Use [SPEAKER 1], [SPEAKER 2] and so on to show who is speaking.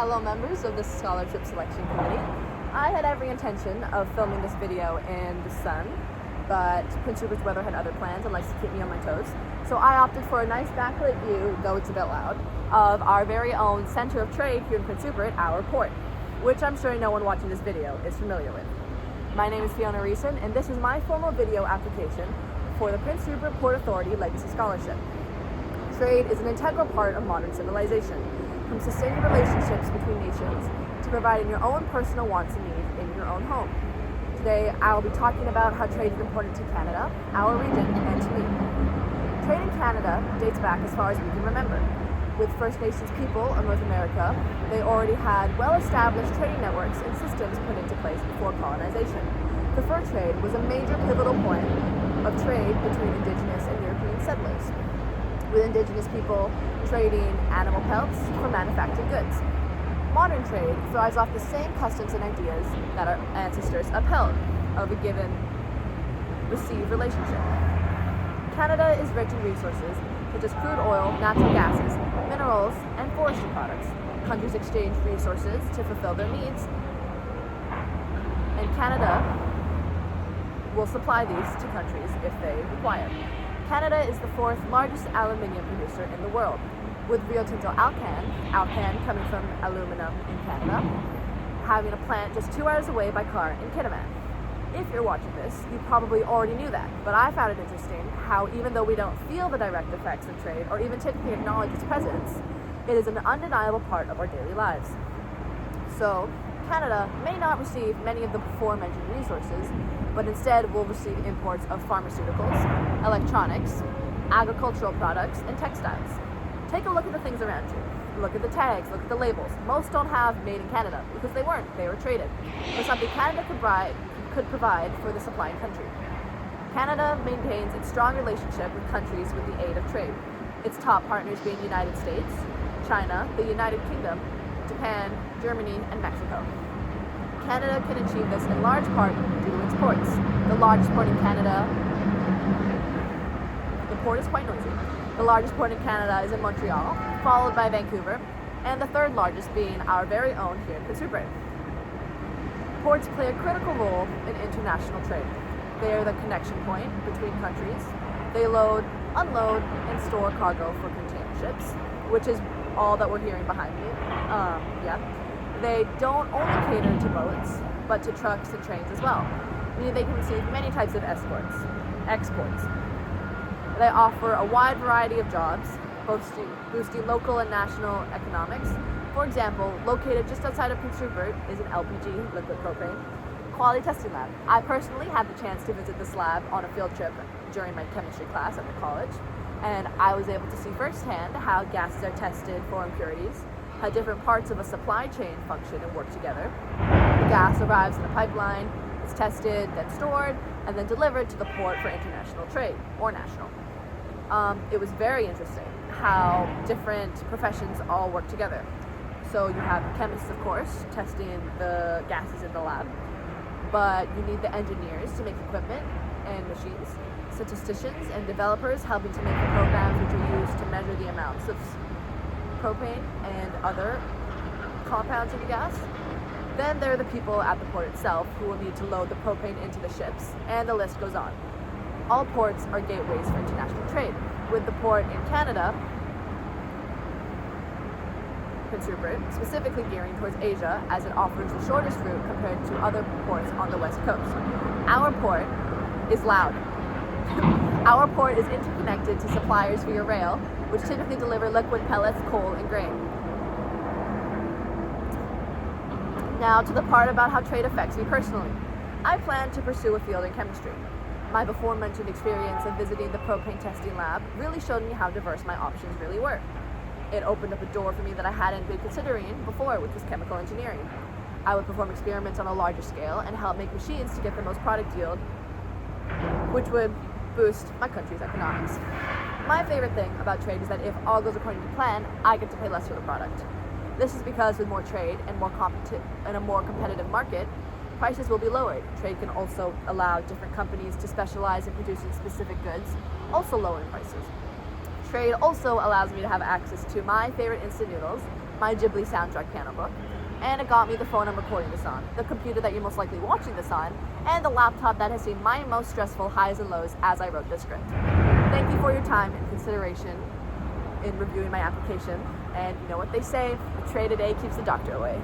[SPEAKER 1] Hello members of the Scholarship Selection Committee. I had every intention of filming this video in the sun, but Prince Rupert's weather had other plans and likes to keep me on my toes. So I opted for a nice backlit view, though it's a bit loud, of our very own center of trade here in Prince Rupert, our port, which I'm sure no one watching this video is familiar with. My name is Fiona Riesen, and this is my formal video application for the Prince Rupert Port Authority Legacy Scholarship. Trade is an integral part of modern civilization, from sustaining relationships between nations to providing your own personal wants and needs in your own home. Today, I will be talking about how trade is important to Canada, our region, and to me. Trade in Canada dates back as far as we can remember. With First Nations people of North America, they already had well-established trading networks and systems put into place before colonization. The fur trade was a major pivotal point of trade between Indigenous and European settlers, with Indigenous people trading animal pelts for manufactured goods. Modern trade thrives off the same customs and ideas that our ancestors upheld of a given received relationship. Canada is rich in resources such as crude oil, natural gases, minerals, and forestry products. Countries exchange resources to fulfill their needs, and Canada will supply these to countries if they require. Canada is the fourth largest aluminium producer in the world, with Rio Tinto Alcan coming from aluminum in Canada, having a plant just 2 hours away by car in Kitimat. If you're watching this, you probably already knew that, but I found it interesting how even though we don't feel the direct effects of trade or even typically acknowledge its presence, it is an undeniable part of our daily lives. So, Canada may not receive many of the before-mentioned resources, but instead will receive imports of pharmaceuticals, electronics, agricultural products, and textiles. Take a look at the things around you. Look at the tags, look at the labels. Most don't have made in Canada because they weren't, they were traded for something Canada could provide for the supplying country. Canada maintains its strong relationship with countries with the aid of trade. Its top partners being the United States, China, the United Kingdom, Japan, Germany, and Mexico. Canada can achieve this in large part due to its ports. The largest port in Canada, the port is quite noisy. The largest port in Canada is in Montreal, followed by Vancouver, and the third largest being our very own here in Prince Rupert. Ports play a critical role in international trade. They are the connection point between countries. They load, unload, and store cargo for container ships, which is all that we're hearing behind me. They don't only cater to boats, but to trucks and trains as well, meaning they can receive many types of exports. They offer a wide variety of jobs, boosting local and national economics. For example, located just outside of Prince Rupert is an LPG, liquid propane, quality testing lab. I personally had the chance to visit this lab on a field trip during my chemistry class at the college, and I was able to see firsthand how gases are tested for impurities, how different parts of a supply chain function and work together. The gas arrives in a pipeline, it's tested, then stored, and then delivered to the port for international trade, or national. It was very interesting how different professions all work together. So you have chemists, of course, testing the gases in the lab, but you need the engineers to make equipment and machines, statisticians and developers helping to make the programs which are used to measure the amounts of propane and other compounds in the gas. Then there are the people at the port itself who will need to load the propane into the ships, and the list goes on. All ports are gateways for international trade, with the port in Canada, Prince Rupert, specifically gearing towards Asia as it offers the shortest route compared to other ports on the west coast. Our port is loud. Our port is interconnected to suppliers via rail, which typically deliver liquid pellets, coal, and grain. Now to the part about how trade affects me personally. I plan to pursue a field in chemistry. My before-mentioned experience of visiting the propane testing lab really showed me how diverse my options really were. It opened up a door for me that I hadn't been considering before, which was chemical engineering. I would perform experiments on a larger scale and help make machines to get the most product yield, which would boost my country's economics. My favorite thing about trade is that if all goes according to plan, I get to pay less for the product. This is because with more trade and a more competitive market, prices will be lowered. Trade can also allow different companies to specialize in producing specific goods, also lowering prices. trade also allows me to have access to my favorite instant noodles, my Ghibli soundtrack piano book, and it got me the phone I'm recording this on, the computer that you're most likely watching this on, and the laptop that has seen my most stressful highs and lows as I wrote this script. Thank you for your time and consideration in reviewing my application, and you know what they say, a trade a day keeps the doctor away.